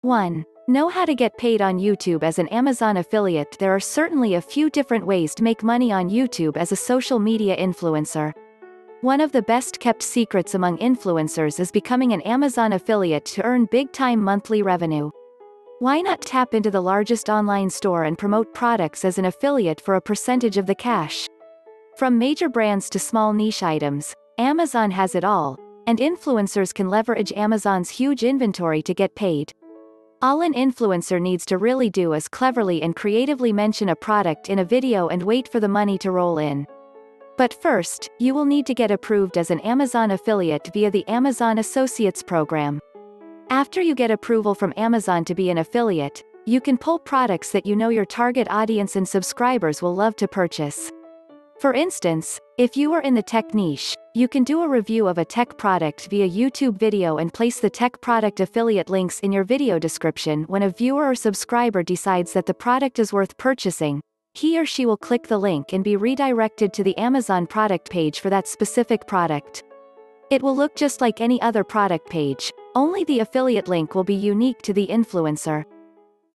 1. Know how to get paid on YouTube as an Amazon affiliate. There are certainly a few different ways to make money on YouTube as a social media influencer. One of the best kept secrets among influencers is becoming an Amazon affiliate to earn big-time monthly revenue. Why not tap into the largest online store and promote products as an affiliate for a percentage of the cash? From major brands to small niche items, Amazon has it all, and influencers can leverage Amazon's huge inventory to get paid. All an influencer needs to really do is cleverly and creatively mention a product in a video and wait for the money to roll in. But first, you will need to get approved as an Amazon affiliate via the Amazon Associates program. After you get approval from Amazon to be an affiliate, you can pull products that you know your target audience and subscribers will love to purchase. For instance, if you are in the tech niche, you can do a review of a tech product via YouTube video and place the tech product affiliate links in your video description. When a viewer or subscriber decides that the product is worth purchasing, he or she will click the link and be redirected to the Amazon product page for that specific product. It will look just like any other product page, only the affiliate link will be unique to the influencer.